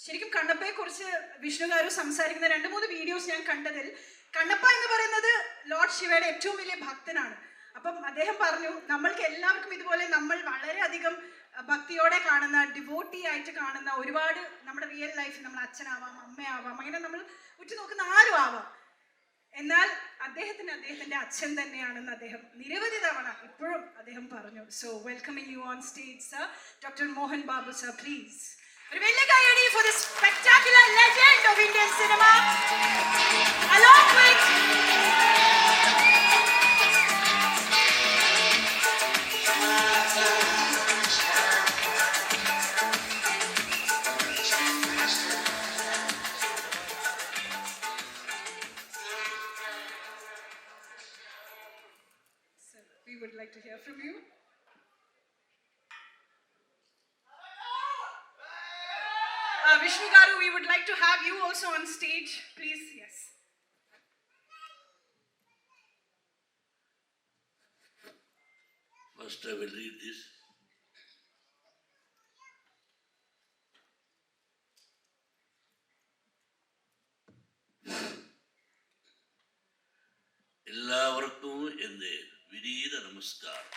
ശരിക്കും കണ്ണപ്പയെ കുറിച്ച് വിഷ്ണു ഗാരു സംസാരിക്കുന്ന 2-3 വീഡിയോസ് ഞാൻ കണ്ടതിൽ കണ്ണപ്പ എന്ന് പറയുന്നത് ലോർഡ് ശിവയുടെ ഏറ്റവും വലിയ ഭക്തനാണ്. അപ്പം അദ്ദേഹം പറഞ്ഞു നമ്മൾക്ക് എല്ലാവർക്കും ഇതുപോലെ നമ്മൾ വളരെയധികം ഭക്തിയോടെ കാണുന്ന, ഡിവോട്ടി ആയിട്ട് കാണുന്ന ഒരുപാട് നമ്മുടെ റിയൽ ലൈഫിൽ നമ്മൾ അച്ഛനാവാം, അമ്മയാവാം, അങ്ങനെ നമ്മൾ ഉറ്റുനോക്കുന്ന ആരും ആവാം. എന്നാൽ അദ്ദേഹത്തിന്റെ അച്ഛൻ തന്നെയാണെന്ന് അദ്ദേഹം നിരവധി തവണ ഇപ്പോഴും അദ്ദേഹം പറഞ്ഞു. So welcoming you on stage sir, doctor Mohan Babu sir, please. ഒരു വലിയ കൈയടി for the spectacular legend of Indian cinema, along with we would like to hear from you. Vishnu Garu, we would like to have you also on stage, please. Yes. First I will read this. എല്ലാവർക്കും എൻ്റെ വിനീത നമസ്കാരം.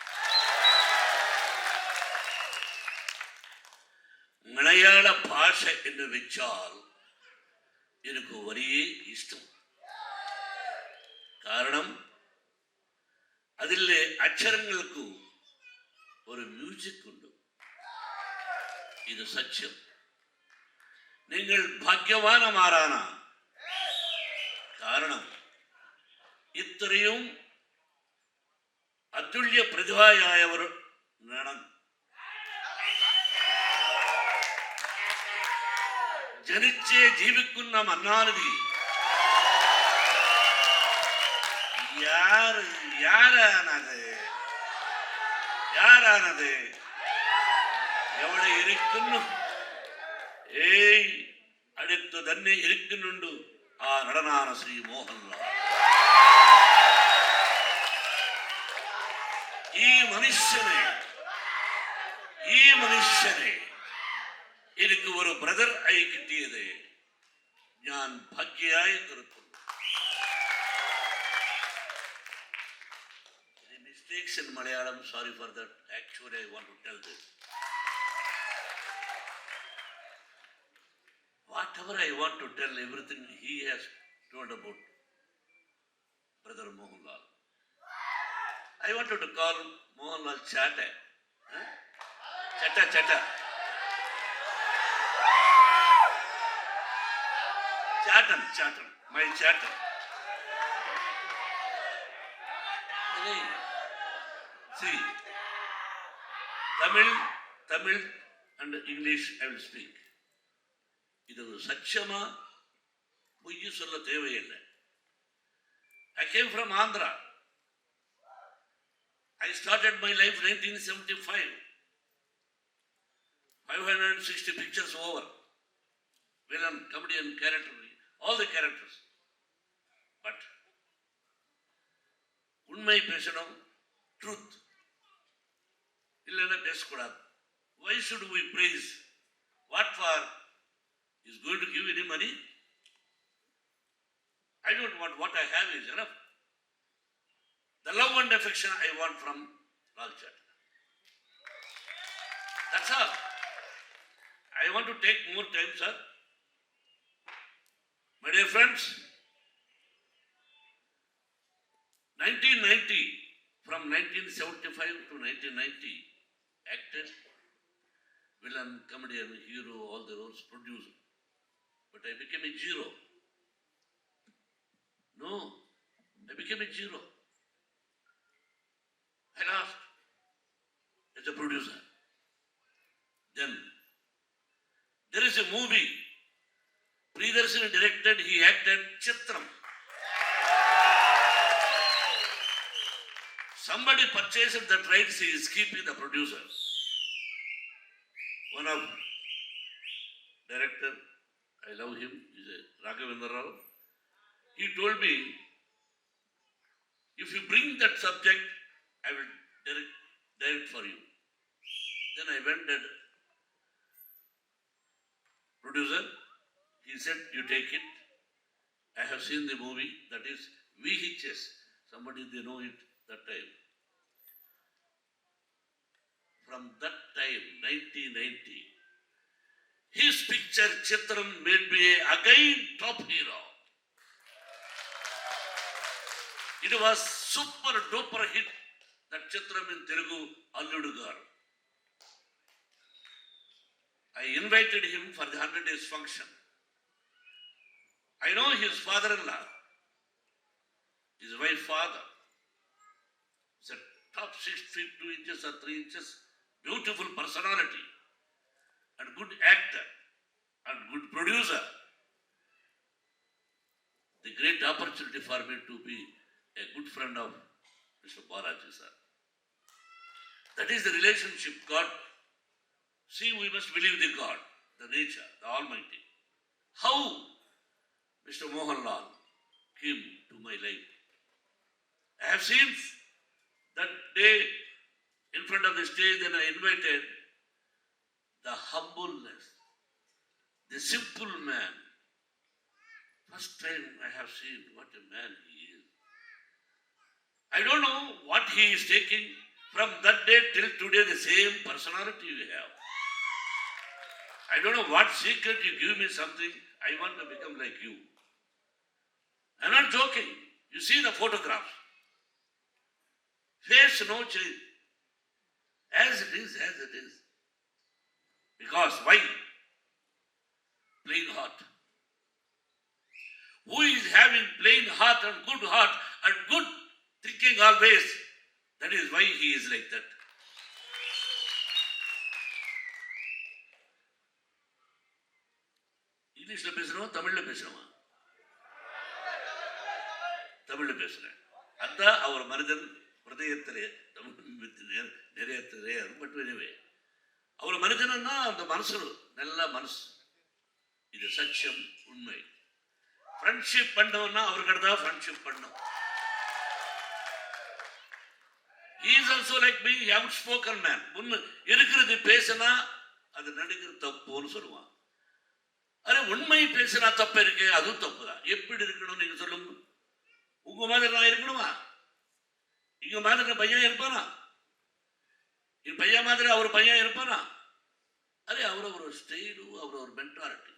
മലയാള ഭാഷ എന്ന് വെച്ചാൽ എനിക്ക് വലിയ ഇഷ്ടം. കാരണം അതിലെ അക്ഷരങ്ങൾക്ക് ഒരു മ്യൂസിക് ഉണ്ട്. ഇത് സത്യം. നിങ്ങൾ ഭാഗ്യവാനമാരാണ്. കാരണം ഇത്രയും അതുല്യ പ്രതിഭയായവർ നടൻ ജനിച്ച് ജീവിക്കുന്ന മന്നാനതി യാരാണത് എവിടെ ഇരിക്കുന്നു? അടുത്ത് തന്നെ ഇരിക്കുന്നുണ്ട്. ആ നടനാണ് ശ്രീ മോഹൻലാൽ. ഈ മനുഷ്യനെ എനിക്ക് ഒരു ബ്രദർ ആയി കിട്ടിയത് ഞാൻ ഭാഗ്യയായി തീർക്കുന്നു. Mistakes in Malayalam, sorry for that. Actually, I want to tell this. Whatever I want to tell, everything he has told about Brother Mohanlal. I wanted to call Mohanlal Chatta. Chatta. Chatham, my Chatham. See, Tamil and English I will speak. இது சச்சமா பொய் சொல்ல தேவையில்லை. I came from Andhra. I started my life 1975. 560 pictures over. Villain, comedian, character, all the characters. But உண்மை பேசணும், truth. இல்லைன்னா பேசக்கூடாது. Why should we praise? What for? Is going to give any money? I don't want. What I have is enough. The love and affection I want from Lal Chatta. That's all. I want to take more time, sir. My dear friends, 1990, from 1975 to 1990, acted, villain, comedian, hero, all the roles, produced. But I became a zero. No, I became a zero. I lost as a producer. Then there is a movie, Priyadarshini directed, he acted Chitram. Somebody purchased the rights, he is keeping the producer. One of director, I love him, he is Raghavendra Rao. He told me, if you bring that subject, I will direct for you. Then I went and producer. He said, you take it. I have seen the movie, that is VHS. Somebody, they know it that time. From that time, 1990, his picture Chitram made me again top hero. It was super duper hit, that Chitram in Telugu, Alludu Garu. I invited him for the 100 days function. I know his father-in-law, his wife's father. He's a top 6 feet 2 inches or 3 inches, beautiful personality, and good actor, and good producer. The great opportunity for me to be a good friend of Mr. Balaji sir. That is the relationship God. See, we must believe the God, the nature, the Almighty. How Mr. Mohanlal came to my life. I have seen that day in front of the stage, and I invited the humbleness, the simple man. First time I have seen what a man he is. I don't know what he is taking. From that day till today, the same personality we have. I don't know what secret you give me something. I want to become like you. I'm not joking. You see the photographs. Face no change. As it is, as it is. Because why? Plain heart. Who is having plain heart and good thinking always? That is why he is like that. இங்கிலீஷ்ல பேசுறோம், தமிழ்ல பேசுறோமா? தமிழ்ல பேசுறேன். அதான் அவர் மனிதன் ஹிருதயத்திலே நிறைய மட்டும் எனவே அவர் மனிதனா அந்த மனசு நல்ல மனசு. இது சத்தியம், உண்மை. ஃப்ரெண்ட்ஷிப் பண்ணவன்னா அவர்கிட்ட தான் ஃப்ரெண்ட்ஷிப் பண்ணும். He is also like me, outspoken man. முன்ன இருக்கிறது பேசினா அது நடிக்கிற தப்புன்னு சொல்லுவான். அரே உண்மை பேசினா தப்பு இருக்கு, அதுவும் தப்பு தான். எப்படி இருக்கணும் நீங்க சொல்லுங்க. உங்க மாதிரி நான் இருக்கணுமா? இங்க மாதிரி பையன் இருப்பானா? என் பையன் மாதிரி அவர் பையன் இருப்பானா? அரே அவர் ஒரு ஸ்டைலு, அவர் ஒரு மென்டாலிட்டி.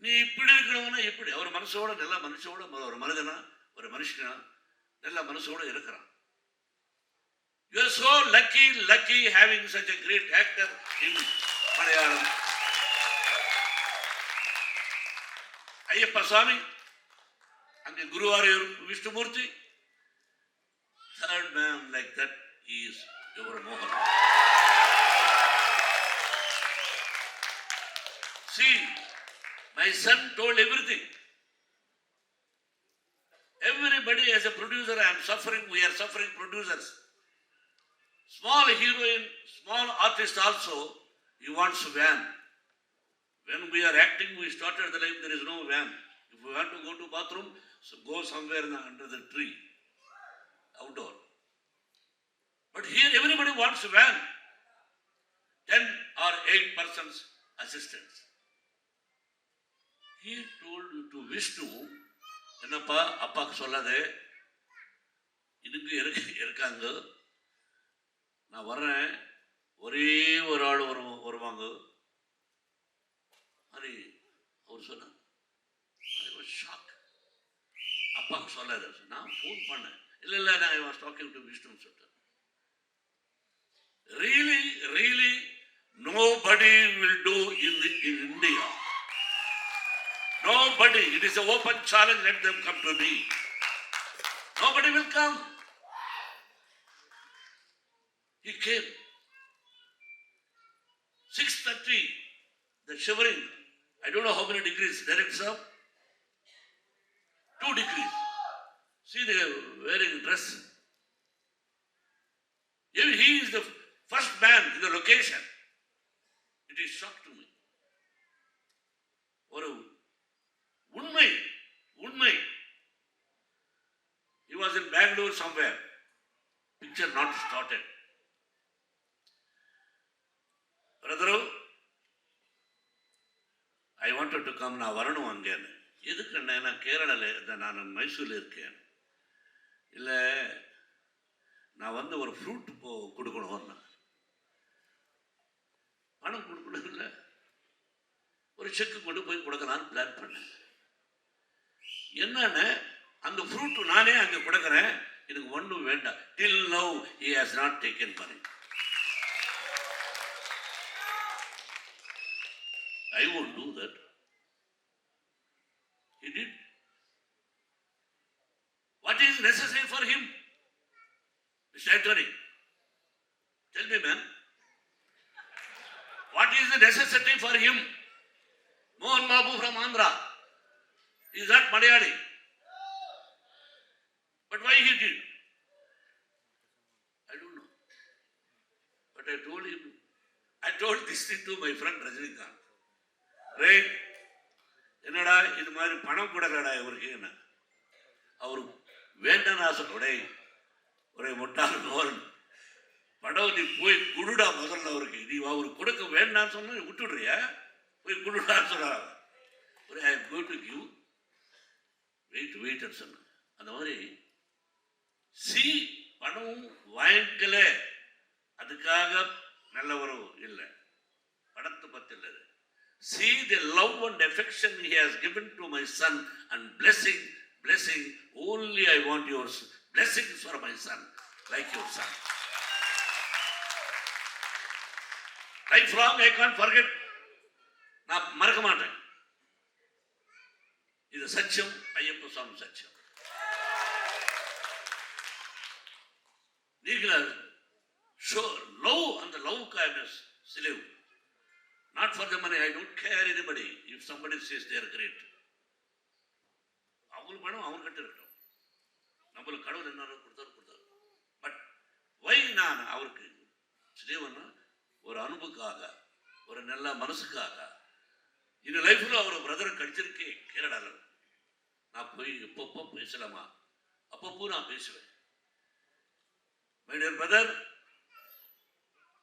நீ இப்படி இருக்கணும்னா எப்படி? அவர் மனசோட நல்ல மனுஷோட ஒரு மனிதனா ஒரு மனுஷனா நல்ல மனசோட இருக்கிறான். You are so lucky having such a great actor in Malayalam. Ayyappa Swami, and Guruvarayur Vishnumurthy. Third man like that is your Mohan. See, my son told everything. Everybody as a producer, I am suffering, we are suffering producers. Small heroine, small artist also, he wants a van. When we are acting, we started the life, there is no van. If we want to go to bathroom, so go somewhere under the tree, outdoor. But here everybody wants a van. 10 or 8 persons assistants. He told to Vishnu, என்னப்பா அப்பாக்கு சொல்லாதே, இதுக்கு இருக்காங்க, நான் வர்றேன், ஒரே ஒரு ஆள் வருவாங்க. அது அவர் சொன்னார். ஷாக். அப்பாவுக்கு சொல்லாத. நான் ஃபோன் பண்ணேன். இல்லை நான் I was talking to Vishnu சொல்லிட்டேன். Really, nobody will do in India. Nobody. It is an open challenge. Let them come to me. Nobody will come. He came. 6:30. The shivering. I don't know how many degrees. Direct sir. 2 degrees. See, they are wearing dress. He is the first man in the location. It is shock to me. ஒரு உண்மை. He was in Bangalore somewhere. Picture not started. Brother, I wanted to come, நான் வரணும் அங்கேன்னு. எதுக்குண்ணே, நான் கேரளாவில், நான் மைசூரில் இருக்கேன். இல்லை, நான் வந்து ஒரு ஃப்ரூட் கொடுக்கணும், பணம் கொடுக்கணும், இல்லை ஒரு செக்கு கொண்டு போய் கொடுக்கலான்னு பிளான் பண்ணேன். என்னன்னு, அந்த ஃப்ரூட் நானே அங்கே கொடுக்குறேன், எனக்கு ஒன்றும் வேண்டாம். Till now he has not taken money. I won't do that. He did. What is necessary for him? Mr. Attorney, tell me, man. What is the necessity for him? Mohan Babu from Andhra. He is not Malayali. But why he did? I don't know. But I told this thing to my friend Rajinikanth. Right? என்னடா இது மாதிரி பணம் கொடுக்கடா இவருக்கு, என்ன அவரு வேண்டான்னு ஆசைப்படே, ஒரே முட்டாள் மோகன், படம் நீ போய் குடுடா முதல்ல அவருக்கு, நீ அவருக்கு கொடுக்க வேண்டான்னு சொன்னா விட்டுடுறியா, போய் குடுடான்னு சொல்றாங்க. ஒரு ஐ கோ டு கிவ், வெயிட் சொன்ன அந்த மாதிரி. பணம் வாங்கிக்கல, அதுக்காக நல்லவரோ இல்லை, பணத்தை பத்தி இல்லை. See the love and affection he has given to my son, and blessing, only I want your blessings for my son, like your son. Lifelong I can't forget. நான் மறக்க மாட்டேன். இது சத்தியம், ஐயப்ப சுவாமி சத்தியம். நீங்கள் show love and the love kindness, slave. Not for the money, I don't care anybody. If somebody says they are great, அவங்களுக்கு பணம் அவங்க கிட்ட இருக்கட்டும், நம்மளுக்கு கடவுள் என்ன கொடுத்தாரு. பட் வை நான் அவருக்கு ஸ்ரீவன்னா ஒரு அன்புக்காக, ஒரு நல்ல மனசுக்காக, இந்த லைஃப்ல அவர் பிரதரை கடிச்சிருக்கே கேரளாவில். நான் போய் எப்பப்போ பேசலாமா, அப்பப்போ நான் பேசுவேன். My dear brother,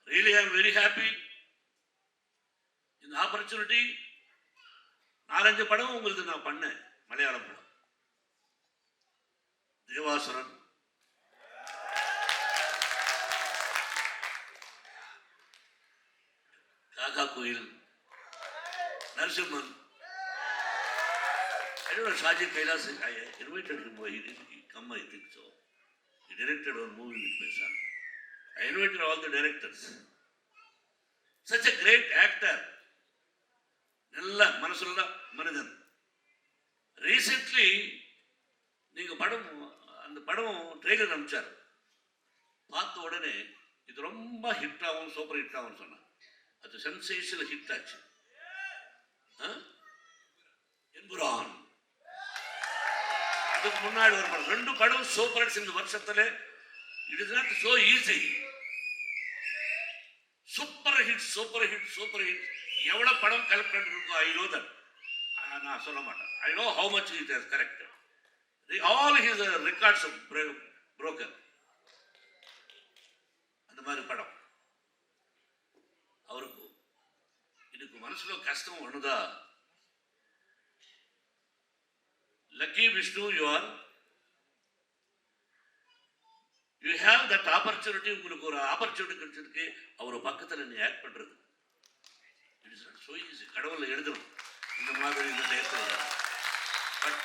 really I am very happy. இந்த ஆப்பர்ச்சுனிட்டி 4-5 படம் உங்களுக்கு நான் பண்ணேன். மலையாள படம், தேவாசுரன், காக்கா கோயில், Narasimhan. I don't know, Shaji Kailas, I invited him, he didn't come, I think so. He directed one movie with my son. I invited all the directors. Such a great actor. நல்ல மனசுள்ள மனிதன். ரீசென்ட்லி நீங்க அந்த படம் trailer அனுப்பிச்சார். பார்த்த உடனே இது ரொம்ப hit ஆகும், சூப்பர் ஹிட் ஆகும் சொன்னான். அது சென்சேஷனல் ஹிட் ஆச்சு. எம்புரான், அதுக்கு முன்னாடி ஒரு படம், 2 படம் சூப்பர் ஹிட்ஸ் இந்த வருஷத்துல. It is not so easy. Super hit எவ்வளவு படம் கலெக்ட் பண்ணிருக்கோம், ஐ நோ தட். நான் சொல்ல மாட்டேன். I know how much it has corrected. All his records broken. அந்த மாதிரி படம் அவருக்கு. இதுக்கு மனசுல கஷ்டம் ஒண்ணுதா, lucky Vishnu, you have that opportunity. உங்களுக்கு ஒரு ஆப்பர்ச்சுனிட்டி கிடைச்சிருக்கு, அவர் பக்கத்தில் நீ ஆக்ட் பண்றது. It is not so easy. கடவுளை எழுதணும் இந்த மாதிரி இந்த டயத்தில். பட்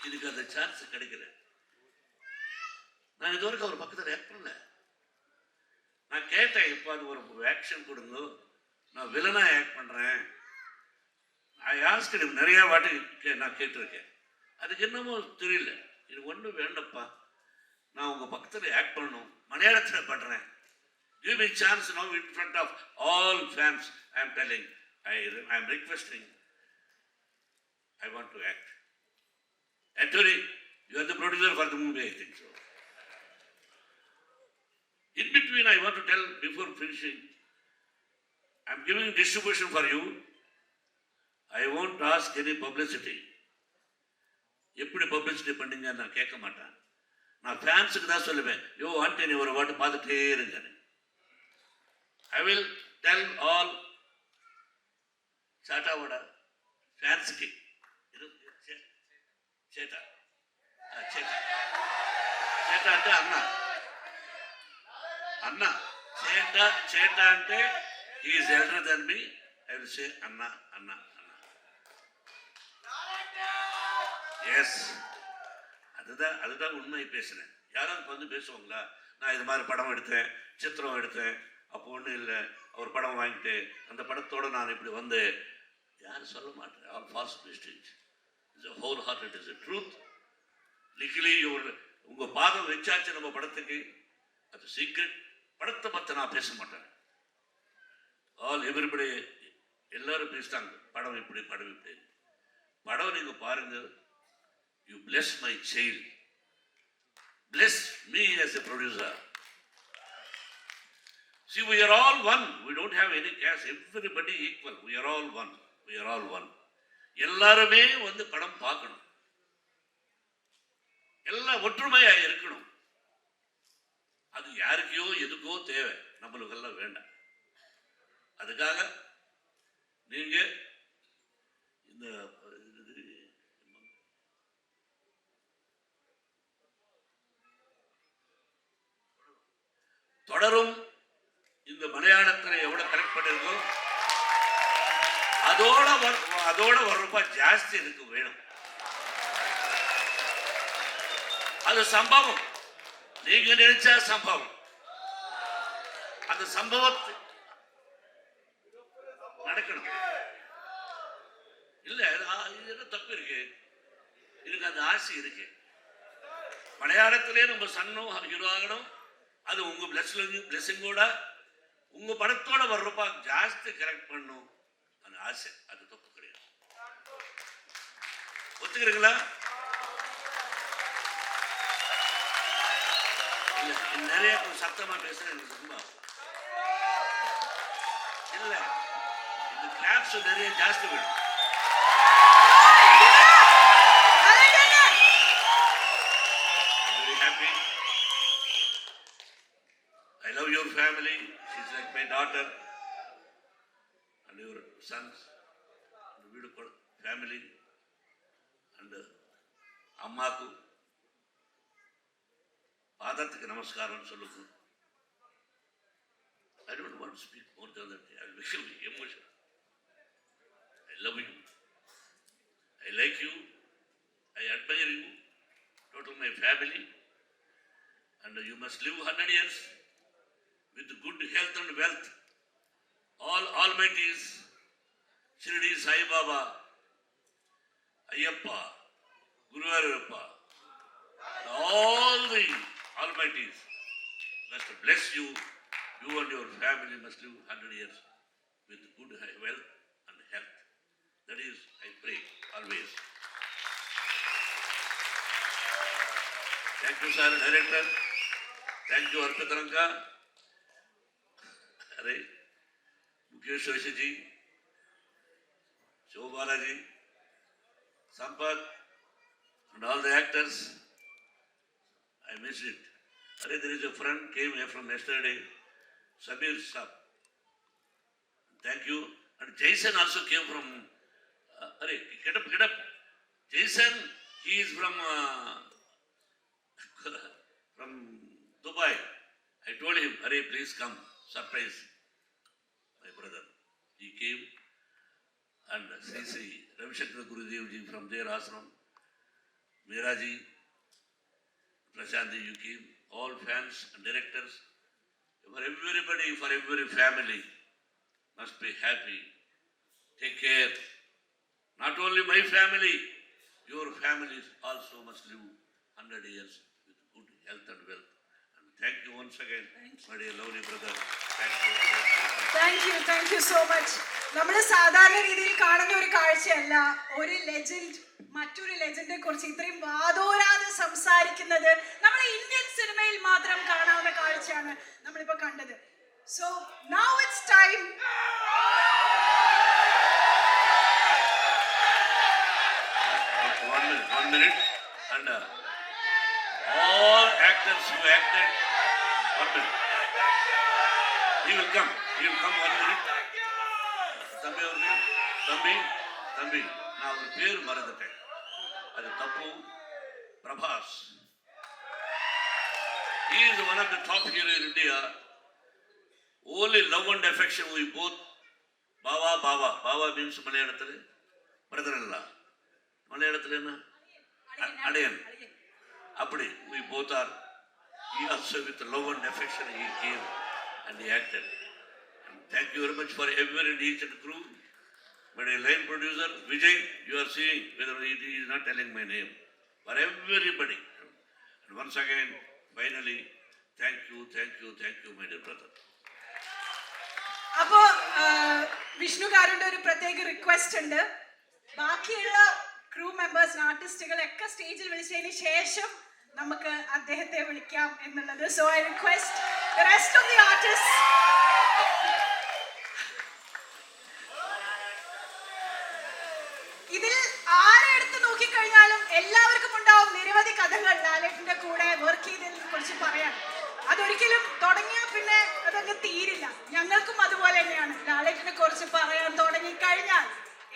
இதுக்கு அந்த சான்ஸ் கிடைக்கல. நான் இதுவரைக்கும் அவர் பக்கத்தில் ஆக்ட் பண்ணல. நான் கேட்டேன், இப்போ அது ஒரு ஆக்ஷன் கொடுங்க, நான் வில்லனா ஆக்ட் பண்றேன். ஐ ஆஸ்க்ட் ஹிம், நிறைய வாட்டி நான் கேட்டிருக்கேன். அதுக்கு என்னமோ தெரியல. இது ஒன்றும் வேண்டப்பா, நான் உங்க பக்கத்தில் ஆக்ட் பண்ணணும், மலையாளத்தில் பண்றேன். Give me chance now in front of all fans. I am telling, I am requesting, I want to act. Actually, you are the producer for the movie, I think so. In between, I want to tell, before finishing, I am giving distribution for you. I won't ask any publicity. எப்படி publicity பண்ணீங்க நான் கேட்க மாட்டேன். நான் ஃபேன்ஸுக்கு தான் சொல்லுவேன், யோ ஆண்டனி ஒரு வாட்டு பார்த்துட்டே இருங்க. I will tell all చాటావాడ ఫ్యాన్స్కి చేట చేట చేట అంటే అన్న అన్న చేట చేట అంటే is elder than me. I will say అన్న అన్న అన్న. எஸ், அதுதான் உண்மை பேசுகிறேன். யாராவது வந்து பேசுவாங்களா, நான் இது மாதிரி படம் எடுத்தேன், சித்திரம் எடுத்தேன், அப்போ ஒன்றும் இல்லை, அவர் படம் வாங்கிட்டு அந்த படத்தோடு நான் இப்படி வந்து யாரும் சொல்ல மாட்டேன். All false mistakes. It's a whole heart, it is a truth. Likely உங்கள் பாதம் வச்சாச்சு நம்ம படத்துக்கு, அது சீக்ரெட். படத்தை பற்றி நான் பேச மாட்டேன். எவ்ரிபடி எல்லாரும் பேசிட்டாங்க, படம் இப்படி படம் இப்படி. படம் நீங்கள் பாருங்கள். You bless my child. Bless me as a producer. See, we are all one. We don't have any caste. Everybody equal. We are all one. We are all one. எல்லாருமே வந்து படம் பார்க்கணும். எல்லாம் ஒற்றுமையா இருக்கணும். அது யாருக்கோ எதுக்கோ தேவை, நம்மளுக்கெல்லாம் வேண்டாம். அதுக்காக நீங்க இந்த தொடரும் இந்த மலையாளத்தில் எவ்வளவு கரெக்ட் பண்ணிருக்கோ அதோட ஒரு ரூபாய் ஜாஸ்தி எனக்கு வேணும். அது சம்பவம், நீங்க நினைச்சா சம்பவம். அந்த சம்பவத்தை நடக்கணும். இல்ல இது தப்பு இருக்கு, எனக்கு அந்த ஆசை இருக்கு. மலையாளத்திலே நம்ம சன்னும் ஹீரோ ஆகணும். அது உங்க பிளெஸிங்கோட உங்க படத்தோட ஒரு ரூபாய் ஜாஸ்தி கரெக்ட் பண்ணும் அந்த ஆசை. அது தப்பு கிடையாது. ஒத்துக்கிறீங்களா? நிறைய சத்தமா பேசுறேன், எனக்கு சும்மா இல்ல. இந்த கிளாப்ஸ் நிறைய ஜாஸ்தி வேணும். Very happy. I love your family. She's like my daughter and your sons and beautiful family and அம்மாக்கு பாதத்துக்கு நமஸ்காரம் சொல்லுங்க. I don't want to speak more than that. I will become emotional. I love you. I like you. I admire you. Total my family. And you must live 100 years with good health and wealth. All Almighties, Shirdi Sai Baba, Ayyappa, Guru Arappa, all the Almighties must bless you. You and your family must live 100 years with good wealth and health. That is, I pray always. Thank you, sir, director. Thank you, Arpitaranka. Are Mukesh Joshi ji, Shobala ji, Sampath, and all the actors. I miss it. Are there is a friend came here from yesterday, Sabir Saab. Thank you. And Jason also came from. Get up. Jason, he is from Dubai. I told him, please come, surprise my brother. He came, and Sri Ravi Shankar Gurudev ji from their ashram, Meera ji, Prashant, you came, all fans and directors, for everybody, for every family, must be happy. Take care. Not only my family, your families also must live 100 years with good health and wealth. And thank you once again, my dear lovely brother. Thank you so much. നമ്മൾ സാധാരണ രീതിയിൽ കാണുന്ന ഒരു കാഴ്ചയല്ല ഒരു legend മറ്റൊരു ലെജൻഡിനെ കുറിച്ച് ഇത്രയും വാദോരാതെ സംസാരിക്കുന്നത്. നമ്മൾ ഇന്ത്യൻ സിനിമയിൽ മാത്രം കാണാവുന്ന കാഴ്ചയാണ് നമ്മളിപ്പോ കണ്ടത്. So now it's time. One minute. And all actors who acted, 1 minute. He will come 1 minute. Thambi, தம்பி தம்பி நான் ஒரு பேர் மறந்துட்டேன், அது தப்பு. Prabhas. He is one of the top hero in India. Only love and affection we both. Baba means Malayalam. Brother-in-law. Malayalam என்ன? அடையன். அப்படி we both are. He also with love and affection he came and he acted. And thank you very much for everyone in each and crew. But a line producer, Vijay, you are seeing whether he is not telling my name. For everybody. And once again, finally, thank you, my dear brother. അപ്പോ വിഷ്ണുകാരുടെ ഒരു പ്രത്യേക request ഉണ്ട്. ബാക്കിയുള്ള crew members ആർട്ടിസ്റ്റുകളൊക്കെ സ്റ്റേജിൽ വിളിച്ചതിന് ശേഷം നമുക്ക് അദ്ദേഹത്തെ വിളിക്കാം എന്നുള്ളത്. So I request the rest of the artist. ഇതിൽ ആരെ എടുത്ത് നോക്കിക്കഴിഞ്ഞാലും എല്ലാവർക്കും ഉണ്ടാവും നിരവധി കഥകൾ ലാലേട്ടന്റെ കൂടെ വർക്ക് ചെയ്തതിനെ കുറിച്ച് പറയാൻ. അതൊരിക്കലും തുടങ്ങിയാൽ പിന്നെ അതങ്ങ് തീരില്ല. ഞങ്ങൾക്കും അതുപോലെ തന്നെയാണ്. ലാലേട്ടനെ കുറിച്ച് പറയാൻ തുടങ്ങിക്കഴിഞ്ഞാൽ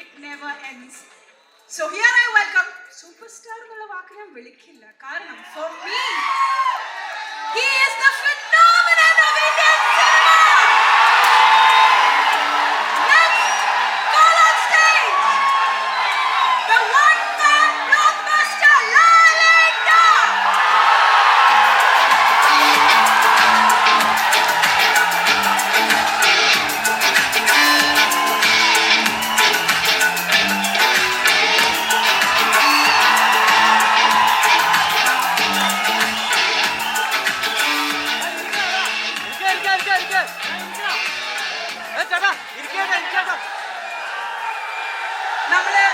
it never ends. So here I welcome super star എന്നുള്ള വാക്ക് ഞാൻ വിളിക്കില്ല, കാരണം for me he is the phenomenon of Indian cinema. നമ്മള്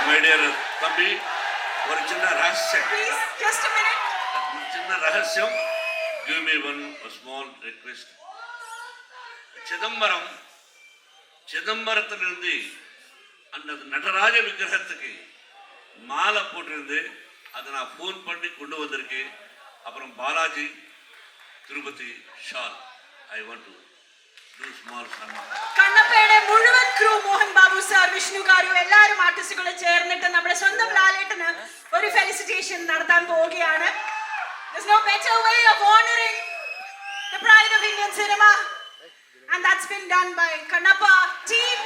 My dear തമ്പി, ഒരു ചിന്ന രഹസ്യം. Please just a minute. ചിന്ന രഹസ്യം. Give me one small request. சிதம்பரத்திலிருந்து அந்த நடராஜ விக்கிரகத்துக்கு மாலை போட்டிருந்து அதை நான் ஃபோன் பண்ணி கொண்டு வந்திருக்கேன். அப்புறம் Balaji Tirupati shall I want to do small സമ്മാനം. കണ്ണപ്പയുടെ മുഴുവൻ ക്രൂ, മോഹൻ ബാബു സാർ, വിഷ്ണുകാരു, എല്ലാവരും ആർട്ടിസ്റ്റുകളും ചേർന്നിട്ട് നമ്മുടെ സ്വന്തം ലാലേട്ടന് ഒരു ഫെലിസിറ്റേഷൻ നടത്താൻ പോവുകയാണ്. There's no better way of honoring the pride of Indian cinema, and that's been done by Kannappa team.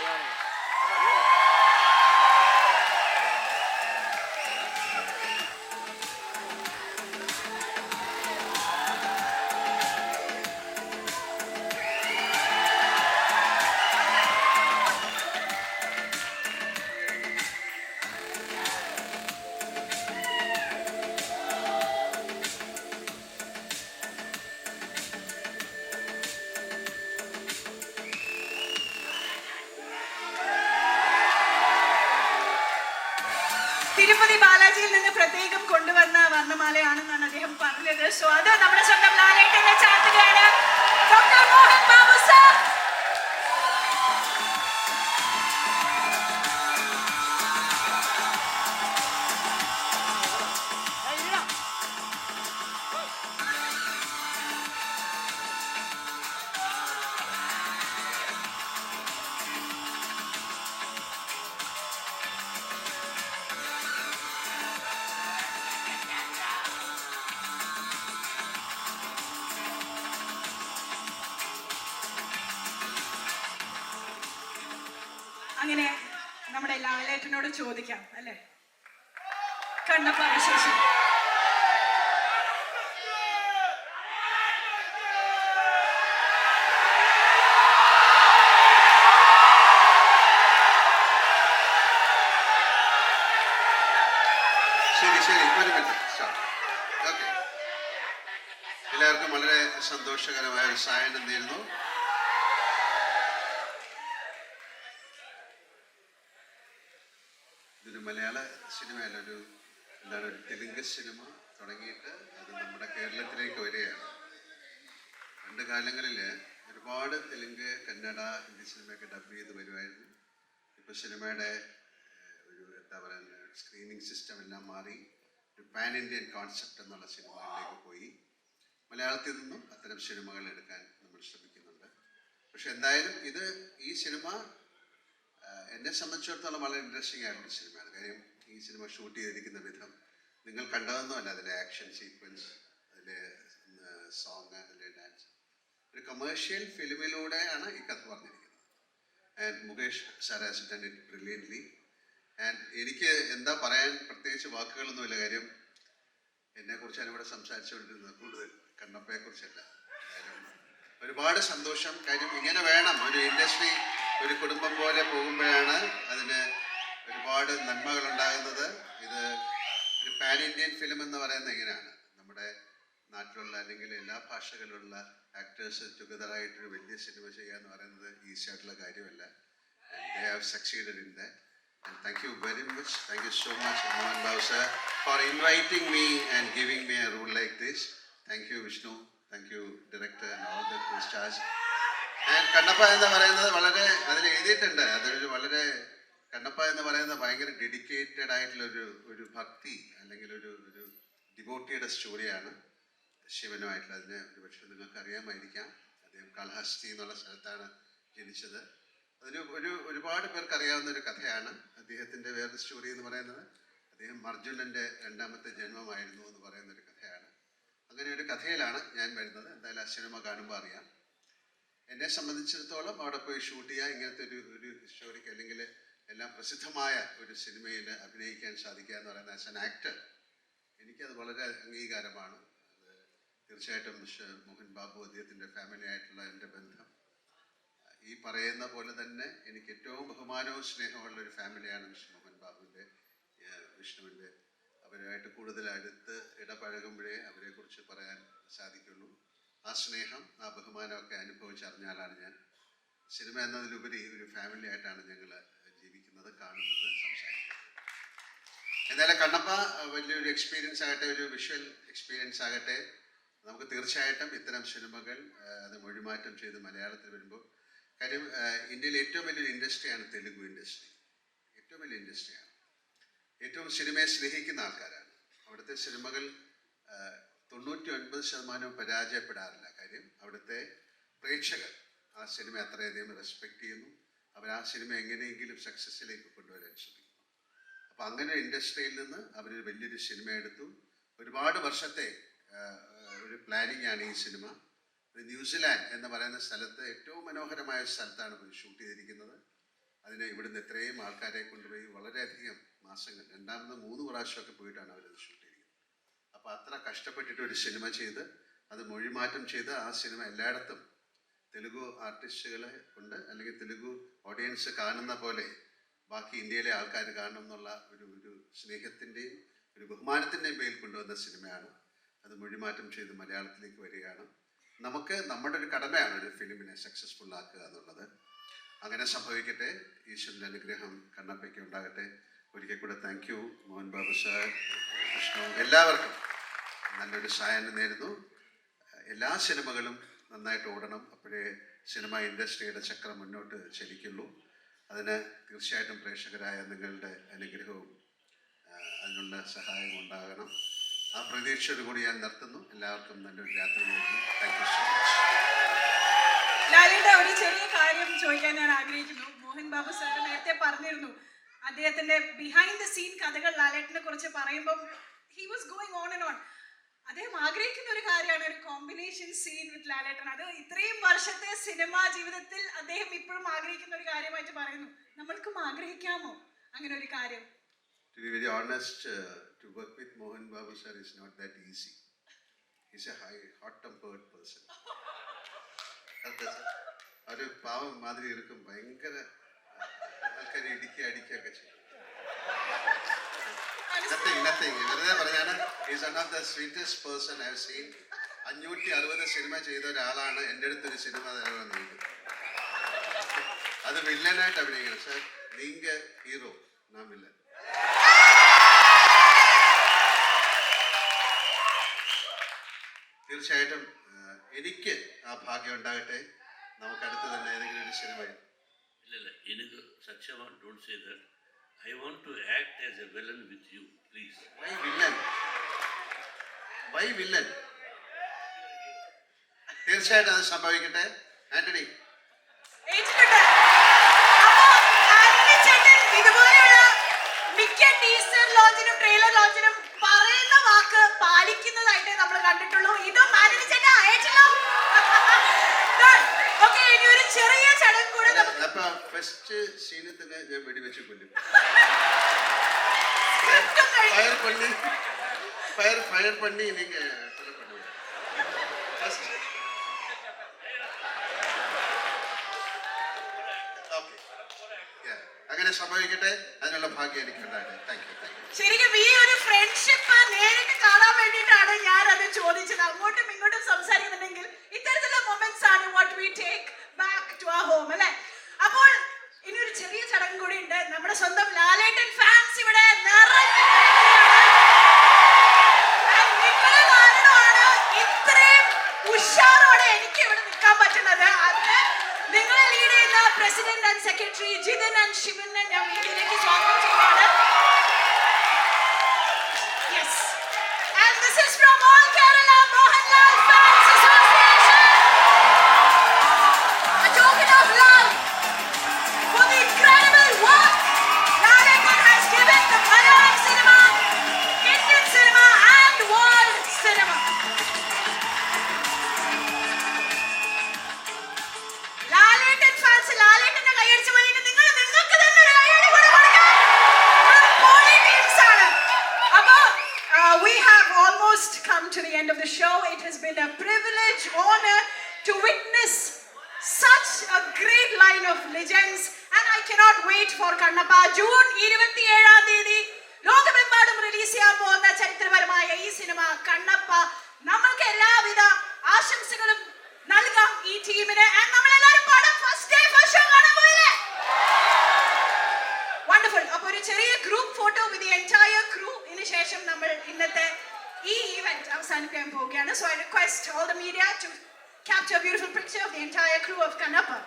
Tirupati ബാലാജിയിൽ നിന്ന് പ്രത്യേകം കൊണ്ടുവന്ന വർണ്ണമാലയാണെന്നാണ് അദ്ദേഹം പറഞ്ഞത്. സോ അത് നമ്മുടെ സ്വന്തം ലാലേട്ടനെ ചാർത്തുകയാണ്. Doctor Mohan Babu sir. അങ്ങനെ നമ്മുടെ ലാലേട്ടനോട് ചോദിക്കാം അല്ലേ, കണ്ണപ്പ വിശേഷം. ശരി ഒരു മിനിറ്റ്. ഓക്കെ. എല്ലാവർക്കും വളരെ സന്തോഷകരമായ ഒരു സായനം നേരുന്നു. ഇതൊരു മലയാള സിനിമയല്ല, ഒരു തെലുങ്ക് സിനിമ തുടങ്ങിയിട്ട് അത് നമ്മുടെ കേരളത്തിലേക്ക് വരികയാണ്. പണ്ട് കാലങ്ങളിൽ ഒരുപാട് തെലുങ്ക്, കന്നഡ, ഹിന്ദി സിനിമയൊക്കെ ഡബ് ചെയ്ത് വരുമായിരുന്നു. ഇപ്പോൾ സിനിമയുടെ ഒരു എന്താ പറയുക, സ്ക്രീനിങ് സിസ്റ്റം എല്ലാം മാറി ഒരു പാൻ ഇന്ത്യൻ കോൺസെപ്റ്റ് എന്നുള്ള സിനിമകളിലേക്ക് പോയി. മലയാളത്തിൽ നിന്നും അത്തരം സിനിമകൾ എടുക്കാൻ നമ്മൾ ശ്രമിക്കുന്നുണ്ട്. പക്ഷെ എന്തായാലും ഈ സിനിമ എന്നെ സംബന്ധിച്ചിടത്തോളം വളരെ ഇൻട്രസ്റ്റിംഗ് ആയിട്ടുള്ള സിനിമയാണ്. കാര്യം ഈ സിനിമ ഷൂട്ട് ചെയ്തിരിക്കുന്ന വിധം നിങ്ങൾ കണ്ടതൊന്നുമല്ല. അതിലെ ആക്ഷൻ സീക്വൻസ്, അതിലെ സോങ്, അതിലെ ഡാൻസ്, ഒരു കമേഴ്ഷ്യൽ ഫിലിമിലൂടെയാണ് ഈ കഥ പറഞ്ഞിരിക്കുന്നത്. And Mukesh sir has done it brilliantly. And എനിക്ക് എന്താ പറയാൻ പ്രത്യേകിച്ച് വാക്കുകളൊന്നുമില്ല. കാര്യം എന്നെക്കുറിച്ചാണ് ഇവിടെ സംസാരിച്ചുകൊണ്ടിരുന്നത്, കൂടുതൽ കണ്ണപ്പയെക്കുറിച്ചല്ല. ഒരുപാട് സന്തോഷം. കാര്യം ഇങ്ങനെ വേണം ഒരു ഇൻഡസ്ട്രി, ഒരു കുടുംബം പോലെ പോകുമ്പോഴാണ് അതിന് ഒരുപാട് നന്മകൾ ഉണ്ടാകുന്നത്. ഇത് ഒരു പാൻ ഇന്ത്യൻ ഫിലിം എന്ന് പറയുന്നത് ഇങ്ങനെയാണ്. നമ്മുടെ നാട്ടിലുള്ള അല്ലെങ്കിൽ എല്ലാ ഭാഷകളിലുള്ള ആക്ടേഴ്സ് ടുഗദറായിട്ടൊരു വലിയ സിനിമ ചെയ്യുക എന്ന് പറയുന്നത് ഈസി ആയിട്ടുള്ള കാര്യമല്ല. They have succeeded in that. And thank you very much. Thank you so much, Mohan Babu sir, for inviting me and giving me a role like this. Thank you, Vishnu. Thank you, director and all the crew stars. And Kannappa എന്ന് പറയുന്നത് വളരെ അതിൽ എഴുതിയിട്ടുണ്ട്. അതൊരു വളരെ കണ്ണപ്പ എന്ന് പറയുന്നത് ഭയങ്കര ഡെഡിക്കേറ്റഡ് ആയിട്ടുള്ള ഒരു ഭക്തി അല്ലെങ്കിൽ ഒരു ഡിവോട്ടിയുടെ സ്റ്റോറിയാണ് ശിവനുമായിട്ടുള്ള. അതിന് ഒരുപക്ഷെ നിങ്ങൾക്ക് അറിയാമായിരിക്കാം. അദ്ദേഹം കാളഹസ്തി എന്നുള്ള സ്ഥലത്താണ് ജനിച്ചത്. ഒരുപാട് പേർക്ക് അറിയാവുന്ന ഒരു കഥയാണ്. അദ്ദേഹത്തിൻ്റെ വേറൊരു സ്റ്റോറി എന്ന് പറയുന്നത് അദ്ദേഹം അർജുനൻ്റെ രണ്ടാമത്തെ ജന്മമായിരുന്നു എന്ന് പറയുന്ന ഒരു കഥയാണ്. അങ്ങനെ ഒരു കഥയിലാണ് ഞാൻ വരുന്നത്. എന്തായാലും ആ സിനിമ കാണുമ്പോൾ അറിയാം. എന്നെ സംബന്ധിച്ചിടത്തോളം അവിടെ പോയി ഷൂട്ട് ചെയ്യുക, ഇങ്ങനത്തെ ഒരു ഹിസ്റ്റോറിക് അല്ലെങ്കിൽ എല്ലാം പ്രസിദ്ധമായ ഒരു സിനിമയിൽ അഭിനയിക്കാൻ സാധിക്കുക എന്ന് പറയുന്നത് ആസ് ആൻ ആക്ടർ എനിക്കത് വളരെ അംഗീകാരമാണ്. അത് തീർച്ചയായിട്ടും മിസ്റ്റർ മോഹൻ ബാബു, അദ്ദേഹത്തിൻ്റെ ഫാമിലി ആയിട്ടുള്ള എൻ്റെ ബന്ധം ഈ പറയുന്ന പോലെ തന്നെ എനിക്ക് ഏറ്റവും ബഹുമാനവും സ്നേഹമുള്ള ഒരു ഫാമിലിയാണ് മിസ്റ്റർ മോഹൻ ബാബുവിൻ്റെ, വിഷ്ണുവിൻ്റെ. അവരുമായിട്ട് കൂടുതൽ അടുത്ത് ഇടപഴകുമ്പോഴേ അവരെക്കുറിച്ച് പറയാൻ സാധിക്കുള്ളൂ. ആ സ്നേഹം, ആ ബഹുമാനമൊക്കെ അനുഭവിച്ചറിഞ്ഞാലാണ് ഞാൻ സിനിമ എന്നതിലുപരി ഒരു ഫാമിലി ആയിട്ടാണ് ഞങ്ങൾ ജീവിക്കുന്നത്, കാണുന്നത്, സംസാരിക്കുന്നത്. എന്തായാലും കണ്ണപ്പ വലിയൊരു എക്സ്പീരിയൻസ് ആകട്ടെ, ഒരു വിഷ്വൽ എക്സ്പീരിയൻസ് ആകട്ടെ. നമുക്ക് തീർച്ചയായിട്ടും ഇത്തരം സിനിമകൾ അത് മൊഴിമാറ്റം ചെയ്ത് മലയാളത്തിൽ വരുമ്പോൾ, കാര്യം ഇന്ത്യയിൽ ഏറ്റവും വലിയൊരു ഇൻഡസ്ട്രിയാണ് തെലുഗു ഇൻഡസ്ട്രി. ഏറ്റവും വലിയ ഇൻഡസ്ട്രിയാണ്. ഏറ്റവും സിനിമയെ സ്നേഹിക്കുന്ന ആൾക്കാരാണ്. അവിടുത്തെ സിനിമകൾ 99% പരാജയപ്പെടാറില്ല. കാര്യം അവിടുത്തെ പ്രേക്ഷകർ ആ സിനിമ അത്രയധികം റെസ്പെക്റ്റ് ചെയ്യുന്നു. അവർ ആ സിനിമ എങ്ങനെയെങ്കിലും സക്സസ്സിലേക്ക് കൊണ്ടുവരാൻ ശ്രമിക്കുന്നു. അപ്പോൾ അങ്ങനെ ഇൻഡസ്ട്രിയിൽ നിന്ന് അവരൊരു വലിയൊരു സിനിമ എടുത്തു. ഒരുപാട് വർഷത്തെ ഒരു പ്ലാനിങ് ആണ് ഈ സിനിമ. ന്യൂസിലാൻഡ് എന്ന് പറയുന്ന സ്ഥലത്ത് ഏറ്റവും മനോഹരമായ സ്ഥലത്താണ് പോയി ഷൂട്ട് ചെയ്തിരിക്കുന്നത്. അതിന് ഇവിടുന്ന് എത്രയും ആൾക്കാരെ കൊണ്ടുപോയി വളരെയധികം മാസങ്ങൾ, 2-3 പ്രാവശ്യമൊക്കെ പോയിട്ടാണ് അവരത് ഷൂട്ട് ചെയ്തിരിക്കുന്നത്. അപ്പോൾ അത്ര കഷ്ടപ്പെട്ടിട്ട് ഒരു സിനിമ ചെയ്ത് അത് മൊഴിമാറ്റം ചെയ്ത് ആ സിനിമ എല്ലായിടത്തും തെലുഗു ആർട്ടിസ്റ്റുകളെ കൊണ്ട് അല്ലെങ്കിൽ തെലുഗു ഓഡിയൻസ് കാണുന്ന പോലെ ബാക്കി ഇന്ത്യയിലെ ആൾക്കാർ കാണണം എന്നുള്ള ഒരു സ്നേഹത്തിൻ്റെയും ഒരു ബഹുമാനത്തിൻ്റെയും പേരിൽ കൊണ്ടുവന്ന സിനിമയാണ്. അത് മൊഴിമാറ്റം ചെയ്ത് മലയാളത്തിലേക്ക് വരികയാണ്. നമുക്ക് നമ്മുടെ ഒരു കടമയാണ് ഒരു ഫിലിമിനെ സക്സസ്ഫുൾ ആക്കുക എന്നുള്ളത്. അങ്ങനെ സംഭവിക്കട്ടെ. ഈശ്വരൻ്റെ അനുഗ്രഹം കണ്ണപ്പയ്ക്ക് ഉണ്ടാകട്ടെ. ഒരിക്കൽ കൂടെ thank you Mohan Babu sir, Vishnu, എല്ലാവർക്കും നല്ലൊരു സായനം നേരുന്നു. എല്ലാ സിനിമകളും നന്നായിട്ട് ഓടണം. അപ്പോഴേ സിനിമ ഇൻഡസ്ട്രിയുടെ ചക്രം മുന്നോട്ട് ചലിക്കുള്ളൂ. അതിന് തീർച്ചയായിട്ടും പ്രേക്ഷകരായ നിങ്ങളുടെ അനുഗ്രഹവും അതിനുള്ള സഹായവും ഉണ്ടാകണം. ആ പ്രതീക്ഷയോടുകൂടി ഞാൻ നിർത്തുന്നു. എല്ലാവർക്കും നല്ലൊരു രാത്രി നേരുന്നു. Thank you so much. ലാലേട്ട, ഒരു ചെറിയ കാര്യം ചോദിക്കാൻ ഞാൻ ആഗ്രഹിക്കുന്നു. മോഹൻ ബാബു സാർ നേരത്തെ പറഞ്ഞിരുന്നു അദ്ദേഹത്തിന്റെ ബിഹൈൻഡ് ദ സീൻ കഥകൾ ലാലേട്ടനെ കുറിച്ച് പറയുമ്പോൾ he was going on and on. അദ്ദേഹം ആഗ്രഹിക്കുന്ന ഒരു കാര്യമാണ് ഒരു കോമ്പിനേഷൻ സീൻ വിത്ത് ലാലേട്ടൻ. അത് ഇത്രയും വർഷത്തെ സിനിമാ ജീവിതത്തിൽ അദ്ദേഹം ഇപ്പോഴും ആഗ്രഹിക്കുന്ന ഒരു കാര്യമായിട്ട് പറയുന്നു. നമ്മൾക്കും ആഗ്രഹിക്കാമോ അങ്ങനെ ഒരു കാര്യം? To be very honest, to work with Mohan Babu sir is not that easy. He's a hot-tempered person. ഒരു പാവം മാതിരി ഇരിക്കും. ഭയങ്കര ആൾക്കാരെ അടിക്കുകയൊക്കെ ചെയ്യും. Nothing. വെറുതെ പറഞ്ഞാണ്. He's one of the sweetest person I have seen. 560 cinema ചെയ്ത ഒരാളാണ് എൻ്റെ അടുത്തൊരു സിനിമ തരണമെന്ന് ചോദിക്കുന്നത്. അത് വില്ലനായിട്ട് അഭിനയിക്കണം. സാർ നീങ്ക ഹീറോ നാം വില്ലൻ. തീർച്ചയായിട്ടും എനിക്ക് ആ ഭാഗ്യം ഉണ്ടാകട്ടെ. നമുക്ക് അടുത്ത് തന്നെ ഏതെങ്കിലും ഒരു സിനിമ. ഇല്ല എനിക്ക് സത്യമാണ്. Don't say that. I want to act as a villain with you, please. Why villain? തീർച്ചയായിട്ടും അത് സംഭവിക്കട്ടെ. ആന്റണി ഇതുപോലെയുള്ള മിക്ക ടീസർ ലോഞ്ചിനും ട്രെയിലർ ലോഞ്ചിനും പറയുന്ന വാക്ക് പാലിക്കുന്നതായിട്ട് നമ്മൾ കണ്ടിട്ടുള്ളൂ. ഇതും ആന്റണി ചേട്ടാ അയച്ചല്ലോ. ഓക്കെ, ഇനി ഒരു ചെറിയ ചടങ്ങ് കൂടെ. അപ്പൊ ഫസ്റ്റ് സീനിൽ തന്നെ ഞാൻ വെടിവെച്ച് കൊല്ലും. ഫയർ പണി നീങ്ക അങ്ങനെ സംഭവിക്കട്ടെ. അതിനുള്ള ഭാഗ്യം എനിക്ക് ഉണ്ടാകട്ടെ. Thank you. ശരിക്കും ഈ ഒരു ഫ്രണ്ട്ഷിപ്പ് നേരിട്ട് കാണാൻ വേണ്ടിയിട്ടാണ് ഞാൻ അത് ചോദിച്ചത്. അങ്ങോട്ടും ഇങ്ങോട്ടും സംസാരിക്കുന്നുണ്ടെങ്കിൽ ഇത്തരത്തിലുള്ള മൊമെന്റ്സ് ആണ് what we take back to our home അല്ലേ. അപ്പോൾ ഇനി ഒരു ചെറിയ ചടങ്ങ് കൂടി ഉണ്ട്. നമ്മുടെ സ്വന്തം ലാലേട്ടൻ ഫാൻസ് ഇവിടെ നിങ്ങളുടെ കാരണമാണ് ഇത്രയും ഉഷാറോടെ എനിക്ക് ഇവിടെ നിൽക്കാൻ പറ്റുന്നത്. അതിന് നിങ്ങളെ ലീഡ് ചെയ്യുന്ന president and secretary Jithin and ശിവനെ ഞാൻ വീട്ടിലേക്ക് സ്വാഗതം ചെയ്യുകയാണ്. Yes. And this is from All Kerala Mohanlal Fans Association. A token of love for the incredible work Lalakan has given the Malayalam cinema, Indian cinema and world cinema. Lalakan fans, Lalakanne കൈയടിച്ച് പോലെ നിങ്ങൾക്ക് തന്നെ ഒരു കൈയടി കൊടുക്കാം. Poly teams ആണ്. അപ്പോൾ we have almost come to the end of the show. It has been a privilege, honor to witness such a great line of legends, and I cannot wait for Kannappa. June 27-ാം തീയതി ലോകമെമ്പാടും release ചെയ്യാൻ പോകുന്ന ചരിത്രപരമായ ഈ cinema Kannappa. നമ്മൾക്ക് എല്ലാവിധ ആശംസകളും നൽകാം ഈ ടീമിന്. നമ്മളെല്ലാവരും പടം ഫസ്റ്റ് ഡേ ഫസ്റ്റ് ഷോ കാണാൻ പോയില്ലേ? വണ്ടർഫുൾ. അപ്പോൾ ഒരു ചെറിയ group photo with the entire crew. ഇതിന് ശേഷം നമ്മൾ ഇന്നത്തെ ഈ ഈവന്റ് അവസാനിപ്പിക്കാൻ പോവുകയാണ്. So I request all the media to capture a beautiful picture of the entire crew of Kannappa.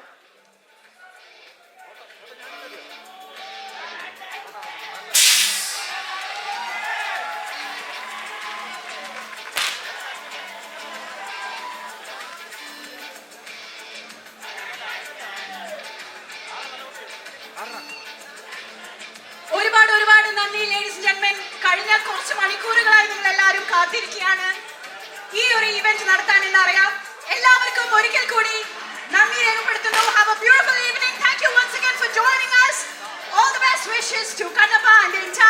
ഒരുപാട് നന്ദി ലേഡീസ് ആൻഡ് ജെന്റിൽമെൻ. കഴിഞ്ഞ കുറച്ച് മണിക്കൂറുകളായി നിങ്ങൾ എല്ലാവരും കാത്തിരിക്കുകയാണ് ഈ ഒരു ഇവന്റ് നടത്താൻ എന്നറിയാം. എല്ലാവർക്കും ഒരിക്കൽ കൂടി നന്ദി രേഖപ്പെടുത്തുന്നു. Have a beautiful evening. Thank you once again for joining us. All the best wishes to Kannappa and the entire